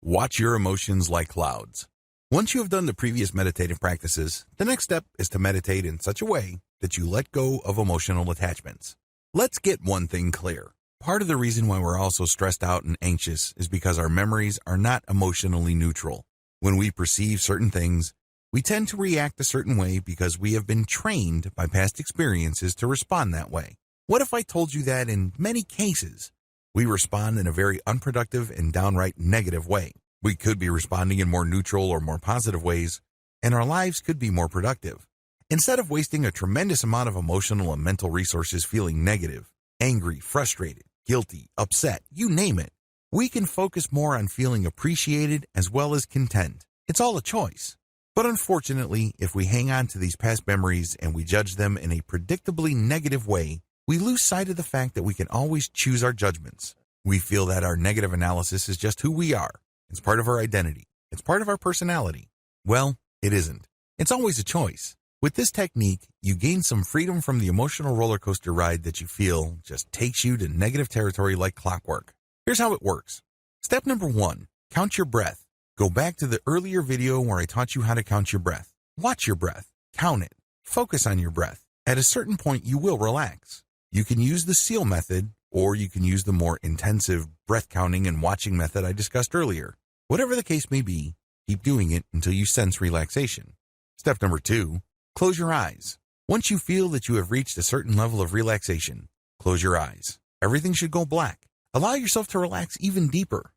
Watch your emotions like clouds. Once you have done the previous meditative practices, the next step is to meditate in such a way that you let go of emotional attachments. Let's get one thing clear. Part of the reason why we're all so stressed out and anxious is because our memories are not emotionally neutral. When we perceive certain things, we tend to react a certain way because we have been trained by past experiences to respond that way. What if I told you that in many cases, we respond in a very unproductive and downright negative way? We could be responding in more neutral or more positive ways, and our lives could be more productive. Instead of wasting a tremendous amount of emotional and mental resources feeling negative, angry, frustrated, guilty, upset, you name it, we can focus more on feeling appreciated as well as content. It's all a choice. But unfortunately, if we hang on to these past memories and we judge them in a predictably negative way, we lose sight of the fact that we can always choose our judgments. We feel that our negative analysis is just who we are. It's part of our identity. It's part of our personality. Well, it isn't. It's always a choice. With this technique, you gain some freedom from the emotional roller coaster ride that you feel just takes you to negative territory like clockwork. Here's how it works. Step number 1, count your breath. Go back to the earlier video where I taught you how to count your breath. Watch your breath. Count it. Focus on your breath. At a certain point, you will relax. You can use the SEAL method, or you can use the more intensive breath counting and watching method I discussed earlier. Whatever the case may be, keep doing it until you sense relaxation. Step number 2, close your eyes. Once you feel that you have reached a certain level of relaxation, close your eyes. Everything should go black. Allow yourself to relax even deeper.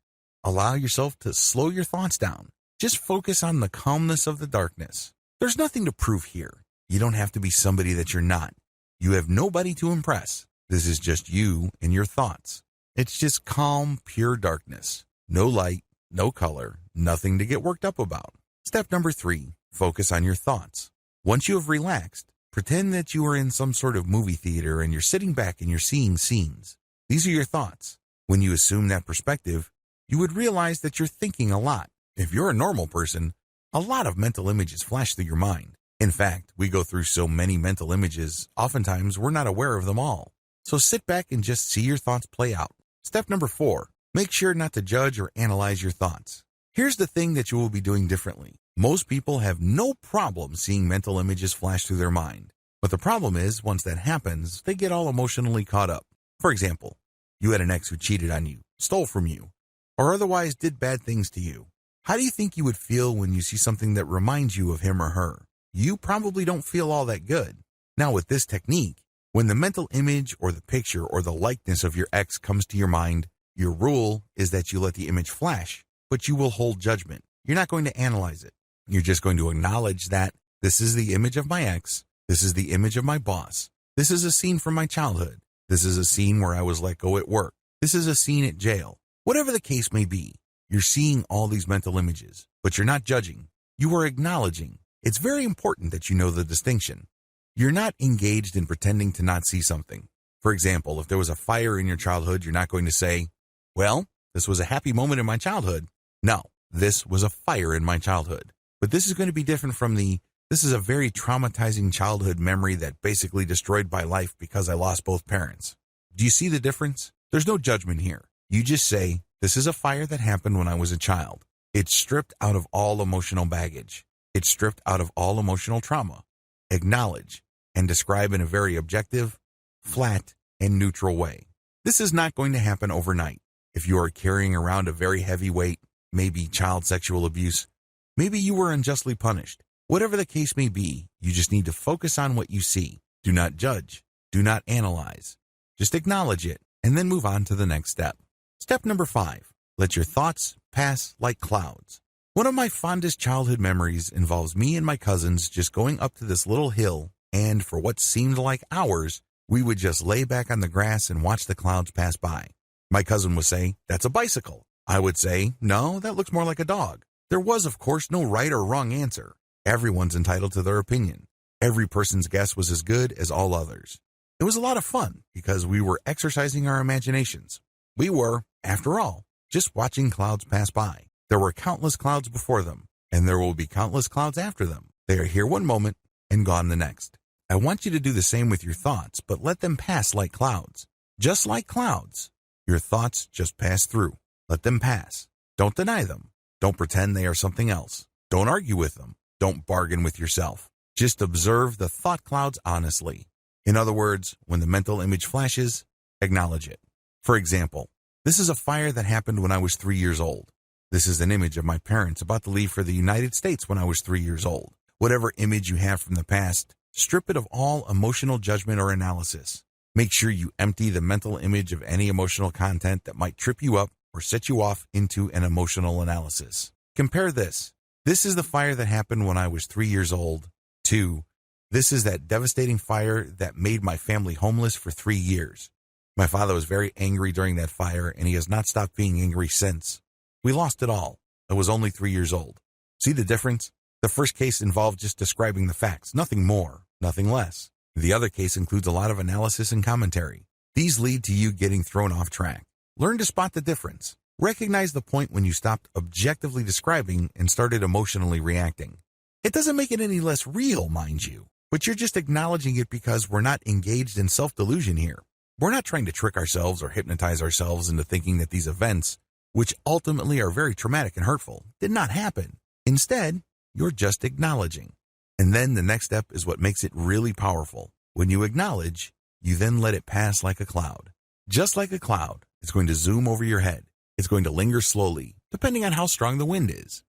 Allow yourself to slow your thoughts down. Just focus on the calmness of the darkness. There's nothing to prove here. You don't have to be somebody that you're not. You have nobody to impress. This is just you and your thoughts. It's just calm, pure darkness. No light, no color, nothing to get worked up about. Step number 3, focus on your thoughts. Once you have relaxed, pretend that you are in some sort of movie theater and you're sitting back and you're seeing scenes. These are your thoughts. When you assume that perspective, you would realize that you're thinking a lot. If you're a normal person, a lot of mental images flash through your mind. In fact, we go through so many mental images, oftentimes we're not aware of them all. So sit back and just see your thoughts play out. Step number 4, make sure not to judge or analyze your thoughts. Here's the thing that you will be doing differently. Most people have no problem seeing mental images flash through their mind. But the problem is, once that happens, they get all emotionally caught up. For example, you had an ex who cheated on you, stole from you, or otherwise did bad things to you. How do you think you would feel when you see something that reminds you of him or her? You probably don't feel all that good. Now with this technique, when the mental image or the picture or the likeness of your ex comes to your mind, your rule is that you let the image flash, but you will hold judgment. You're not going to analyze it. You're just going to acknowledge that this is the image of my ex, this is the image of my boss, this is a scene from my childhood, this is a scene where I was let go at work, this is a scene at jail. Whatever the case may be, you're seeing all these mental images, but you're not judging. You are acknowledging. It's very important that you know the distinction. You're not engaged in pretending to not see something. For example, if there was a fire in your childhood, you're not going to say, well, this was a happy moment in my childhood. No, this was a fire in my childhood. But this is going to be different from this is a very traumatizing childhood memory that basically destroyed my life because I lost both parents. Do you see the difference? There's no judgment here. You just say, this is a fire that happened when I was a child. It's stripped out of all emotional baggage. It's stripped out of all emotional trauma. Acknowledge and describe in a very objective, flat, and neutral way. This is not going to happen overnight. If you are carrying around a very heavy weight, maybe child sexual abuse, maybe you were unjustly punished. Whatever the case may be, you just need to focus on what you see. Do not judge. Do not analyze. Just acknowledge it and then move on to the next step. Step number 5, let your thoughts pass like clouds. One of my fondest childhood memories involves me and my cousins just going up to this little hill, and for what seemed like hours, we would just lay back on the grass and watch the clouds pass by. My cousin would say, that's a bicycle. I would say, no, that looks more like a dog. There was, of course, no right or wrong answer. Everyone's entitled to their opinion. Every person's guess was as good as all others. It was a lot of fun because we were exercising our imaginations. We were, after all, just watching clouds pass by. There were countless clouds before them, and there will be countless clouds after them. They are here one moment and gone the next. I want you to do the same with your thoughts, but let them pass like clouds. Just like clouds, your thoughts just pass through. Let them pass. Don't deny them. Don't pretend they are something else. Don't argue with them. Don't bargain with yourself. Just observe the thought clouds honestly. In other words, when the mental image flashes, acknowledge it. For example, this is a fire that happened when I was 3 years old. This is an image of my parents about to leave for the United States when I was 3 years old. Whatever image you have from the past, strip it of all emotional judgment or analysis. Make sure you empty the mental image of any emotional content that might trip you up or set you off into an emotional analysis. Compare this. This is the fire that happened when I was 3 years old. 2. This is that devastating fire that made my family homeless for 3 years. My father was very angry during that fire, and he has not stopped being angry since. We lost it all. I was only 3 years old. See the difference? The first case involved just describing the facts, nothing more, nothing less. The other case includes a lot of analysis and commentary. These lead to you getting thrown off track. Learn to spot the difference. Recognize the point when you stopped objectively describing and started emotionally reacting. It doesn't make it any less real, mind you, but you're just acknowledging it because we're not engaged in self-delusion here. We're not trying to trick ourselves or hypnotize ourselves into thinking that these events, which ultimately are very traumatic and hurtful, did not happen. Instead, you're just acknowledging. And then the next step is what makes it really powerful. When you acknowledge, you then let it pass like a cloud. Just like a cloud, it's going to zoom over your head. It's going to linger slowly, depending on how strong the wind is.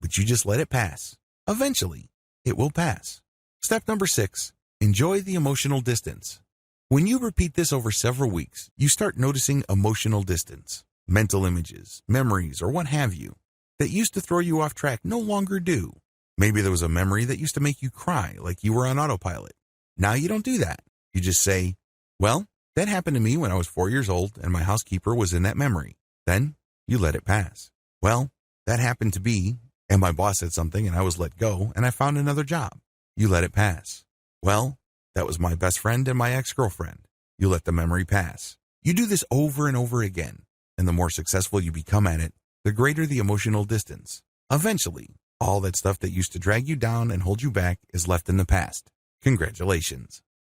But you just let it pass. Eventually, it will pass. Step number 6, enjoy the emotional distance. When you repeat this over several weeks, you start noticing emotional distance. Mental images, memories, or what have you, that used to throw you off track no longer do. Maybe there was a memory that used to make you cry like you were on autopilot. Now you don't do that. You just say, well, that happened to me when I was 4 years old and my housekeeper was in that memory. Then you let it pass. Well, that happened to be, and my boss said something and I was let go and I found another job. You let it pass. Well, that was my best friend and my ex-girlfriend. You let the memory pass. You do this over and over again, and the more successful you become at it, the greater the emotional distance. Eventually, all that stuff that used to drag you down and hold you back is left in the past. Congratulations.